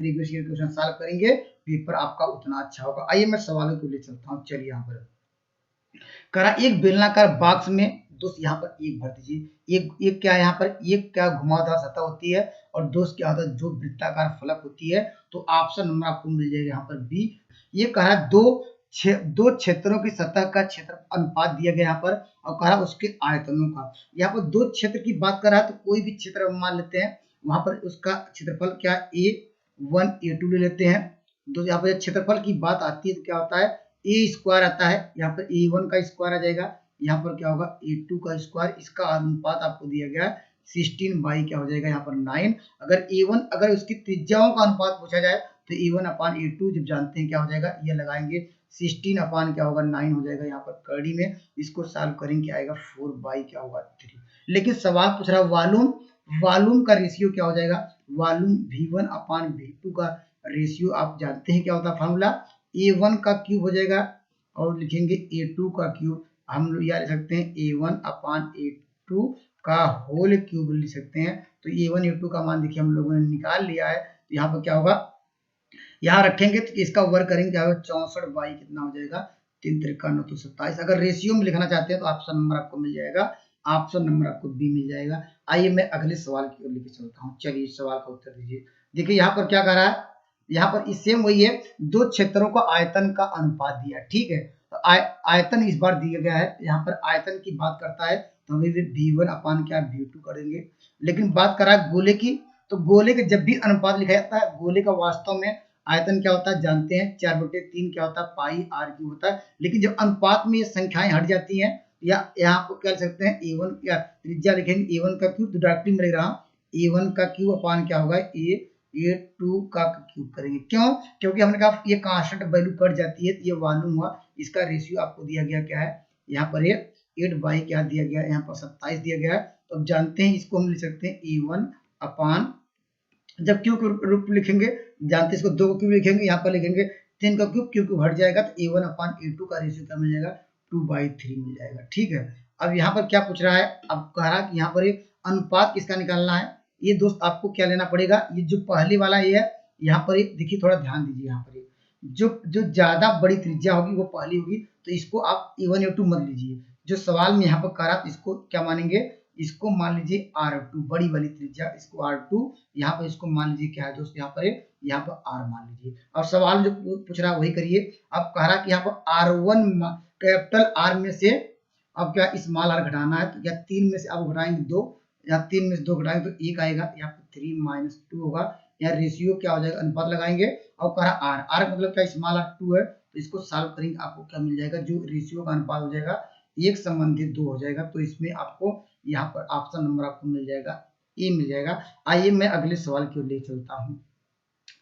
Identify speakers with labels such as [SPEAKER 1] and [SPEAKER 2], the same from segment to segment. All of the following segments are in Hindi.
[SPEAKER 1] प्रीवियस ईयर क्वेश्चन सॉल्व करेंगे, पेपर आपका उतना अच्छा होगा। आइए मैं सवालों को ले चलता हूँ। चलिए यहाँ पर करा एक बेलनाकार बॉक्स में दोस्त यहाँ पर एक भर दीजिए। एक क्या है यहाँ पर, एक क्या घुमावदार सतह होती है और दोस्त क्या होता है जो वृत्ताकार फलक होती है। तो ऑप्शन नंबर आपको मिल जाएगा यहाँ पर बी। ये कहा दो क्षेत्रों की सतह का क्षेत्र अनुपात दिया गया यहाँ पर और कहा उसके आयतनों का। यहाँ पर दो क्षेत्र की बात कर रहा है तो कोई भी क्षेत्र मान लेते हैं, वहां पर उसका क्षेत्रफल क्या A1 A2 ले लेते हैं। तो यहाँ पर क्षेत्रफल की बात आती है तो क्या होता है ए स्क्वायर आता है, यहाँ पर A1 का स्क्वायर आ जाएगा, यहाँ पर क्या होगा A2 का स्क्वायर। इसका अनुपात आपको दिया गया 16 बाई क्या हो जाएगा यहाँ पर 9। अगर A1 अगर उसकी त्रिज्याओं का अनुपात पूछा जाए तो A1 अपान A2 जब जानते हैं क्या हो जाएगा, ये लगाएंगे 16 अपान क्या होगा 9 हो जाएगा यहाँ पर कड़ी में। इसको सॉल्व करेंगे क्या आएगा 4 बाई क्या होगा 3। लेकिन सवाल पूछ रहा है वॉल्यूम का रेशियो क्या हो जाएगा, वॉल्यूम V1 अपान V2 का रेशियो आप जानते हैं क्या होता है फॉर्मूला, A1 का क्यूब हो जाएगा और लिखेंगे A2 का क्यूब। हम लोग यह लिख सकते हैं A1 अपान A2 का होल क्यूब लिख सकते हैं। तो A1 A2 का मान देखिए हम लोगों ने निकाल लिया है। तो यहाँ पर क्या होगा, यहाँ रखेंगे तो इसका वर्ग करेंगे क्या होगा 64 बाई कितना हो जाएगा 3 त्रिका 9 तो 27। अगर रेशियो में लिखना चाहते हैं तो ऑप्शन नंबर आपको मिल जाएगा, ऑप्शन नंबर आपको बी मिल जाएगा। आइए मैं अगले सवाल की ओर लेके चलता हूँ। चलिए इस सवाल का उत्तर दीजिए। देखिए यहाँ पर क्या कर रहा है, यहाँ पर सेम वही है, दो क्षेत्रों का आयतन का अनुपात दिया, ठीक है। तो आयतन इस बार दिया गया है, यहाँ पर आयतन की बात करता है तो हमें V1 अपान क्या V2 करेंगे। लेकिन बात कर रहा है गोले की, तो गोले के जब भी अनुपात लिखा जाता है, गोले का वास्तव में आयतन क्या होता है जानते हैं 4/3 क्या होता है पाई आर क्यूब होता है। लेकिन जब अनुपात में ये संख्याएं हट जाती हैं या यहाँ को क्या लिख सकते हैं A1 या त्रिज्या लिखेंगे A1 का क्यूब, तो डायरेक्टली मिल रहा A1 का क्यूब अपान क्या होगा A2 का क्यूब करेंगे। क्यों, क्योंकि हमने कहा ये कांस्टेंट वैल्यू कट जाती है तो ये वॉल्यूम हुआ। इसका रेशियो आपको दिया गया क्या है, यहाँ पर ये 8 बाई क्या दिया गया, यहाँ पर 27 दिया गया है। तो अब जानते हैं इसको हम लिख सकते हैं A1 अपान, जब क्यूब के रूप लिखेंगे जानते हैं इसको 2 का क्यूब लिखेंगे, यहाँ पर लिखेंगे 3 का क्यूब, क्यूब हट जाएगा तो A1 अपान A2 का रेशियो क्या मिल जाएगा 2/3 मिल जाएगा, ठीक है। अब यहाँ पर क्या पूछ रहा है, अब कह रहा है कि यहाँ पर एक अनुपात किसका निकालना है। ये दोस्त आपको क्या लेना पड़ेगा, ये जो पहले वाला ये है, यहाँ पर देखिए थोड़ा ध्यान दीजिए, यहाँ पर जो ज्यादा बड़ी त्रिज्या होगी वो पहली होगी, तो इसको आप A1 A2 मत लीजिए। जो सवाल में यहाँ पर कह रहा इसको क्या मानेंगे, इसको मान लीजिए R2 बड़ी वाली त्रिज्या, इसको R2, यहाँ पर इसको मान लीजिए क्या है दोस्त, यहाँ पर R मान लीजिए। अब सवाल जो पूछ रहा है वही करिए। अब कह रहा कि यहाँ पर R1 कैपिटल R में से अब क्या स्मॉल r घटाना है, तो या 3 में से आप घटाएंगे 2, या 3 में से 2 घटाएंगे तो 1 आएगा, यहाँ पर 3 - 2 होगा। यहाँ रेशियो क्या हो जाएगा अनुपात लगाएंगे और कहा r मतलब क्या स्मॉल r 2 है, तो इसको सॉल्व करेंगे आपको क्या मिल जाएगा, जो रेशियो का अनुपात हो जाएगा 1 संबंधित 2 हो जाएगा। तो इसमें आपको यहाँ पर ऑप्शन नंबर आपको मिल जाएगा ए मिल जाएगा। आइए मैं अगले सवाल की ओर ले चलता हूँ।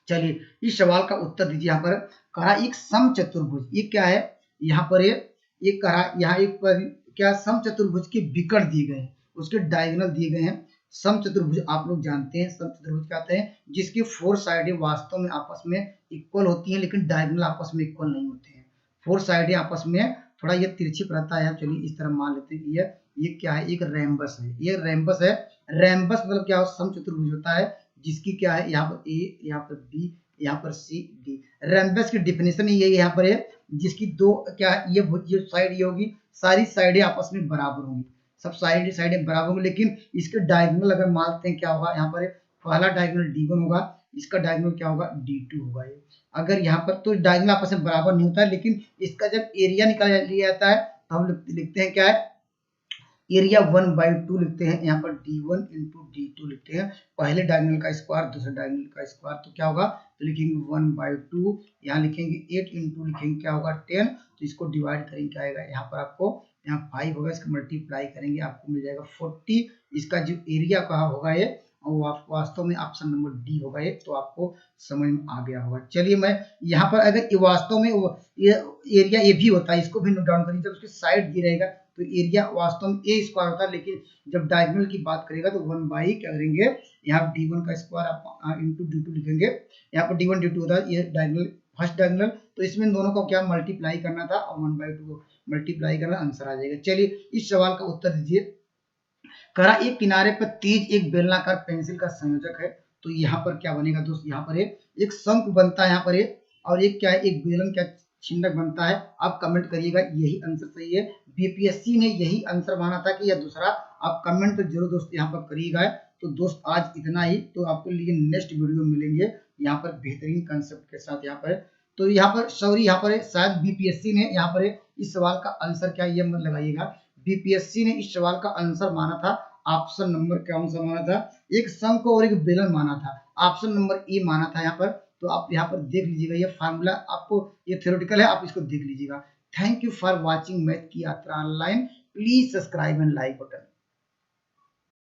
[SPEAKER 1] चलिए इस सवाल का उत्तर दीजिए। यहाँ पर कहा एक समचतुर्भुज, ये क्या है, यहाँ पर ये कहा यहाँ एक पर क्या समचतुर्भुज के विकर्ण दिए गए हैं, उसके डायगोनल दिए गए हैं। समचतुर्भुज आप लोग जानते हैं, समचतुर्भुज क्या होते हैं, जिसकी 4 साइडें वास्तव में आपस में इक्वल होती हैं लेकिन डायगोनल आपस में इक्वल नहीं होते हैं। 4 साइडें आपस में थोड़ा ये तिरछी रहता है। चलिए इस तरह मान लेते हैं कि ये क्या है, एक रेम्बस है, ये रेम्बस है। रेम्बस मतलब क्या समचतुर्भुज होता है जिसकी क्या है यहाँ पर ए, यहाँ पर बी, यहाँ पर सी डी। रेम्बस की डिफिनेशन यही यहाँ पर है, जिसकी दो क्या है ये साइड ये होगी, सारी साइडें आपस में बराबर होंगी, सब साइडें बराबर होंगी। लेकिन इसके डायगोनल अगर मानते हैं क्या होगा, यहाँ पर पहला डायगोनल D1 होगा, इसका डायगोनल क्या होगा D2 होगा। ये अगर यहाँ पर तो डायगोनल आपस में बराबर नहीं होता है, लेकिन इसका जब एरिया निकाल लिया जाता है तो हम लिखते हैं क्या है, एरिया 1/2 लिखते हैं। यहाँ पर D1 × D2 लिखते हैं, पहले डायगोनल का स्क्वायर दूसरे डायगोनल का स्क्वायर, तो क्या होगा तो लिखेंगे 1/2, यहाँ लिखेंगे 8 × लिखेंगे क्या होगा 10, तो इसको डिवाइड करेंगे क्या आएगा, यहाँ पर आपको यहाँ 5 होगा, इसका मल्टीप्लाई करेंगे आपको मिल जाएगा 40। इसका जो एरिया कहा होगा ये वास्तव में ऑप्शन नंबर डी होगा ये, तो आपको समझ में आ गया होगा। चलिए मैं यहाँ पर अगर ये वास्तव में ये एरिया ए भी होता है, इसको भी नोट डाउन करिए। जब उसकी साइड दी रहेगा तो एरिया वास्तव में ए स्क्वायर होता है, लेकिन जब डायगोनल की बात करेगा तो 1 क्या करेंगे, यहाँ D1 का स्क्वायर आप इंटू D2 लिखेंगे। यहाँ पर D1 D2 होता है, ये डायगोनल फर्स्ट डायगोनल, तो इसमें दोनों को क्या मल्टीप्लाई करना था और 1/2 को मल्टीप्लाई करना, आंसर आ जाएगा। चलिए इस सवाल का उत्तर दीजिए। करा एक किनारे पर तेज एक बेलनाकार पेंसिल का संयोजक है, तो यहाँ पर क्या बनेगा दोस्त, यहाँ पर एक शंख बनता है यहाँ पर और एक क्या है, एक बेलन क्या छिंदक बनता है। आप कमेंट करिएगा यही आंसर सही है, बीपीएससी ने यही आंसर माना था कि या दूसरा, आप कमेंट तो जरूर दोस्त यहाँ पर करिएगा। तो दोस्त आज इतना ही, तो आपको लिए नेक्स्ट वीडियो मिलेंगे यहाँ पर बेहतरीन कंसेप्ट के साथ। यहाँ पर तो यहाँ पर सॉरी, यहाँ पर शायद बीपीएससी ने यहाँ पर इस सवाल का आंसर क्या, ये मत लगाइएगा, बीपीएससी ने इस सवाल का आंसर माना था ऑप्शन नंबर, कौन सा माना था, एक शंख और एक बेलन माना था, ऑप्शन नंबर ए माना था यहाँ पर। तो आप यहाँ पर देख लीजिएगा, ये फार्मूला आपको, ये थ्योरेटिकल है, आप इसको देख लीजिएगा। Thank you for watching math की यात्रा online. Please subscribe and like button.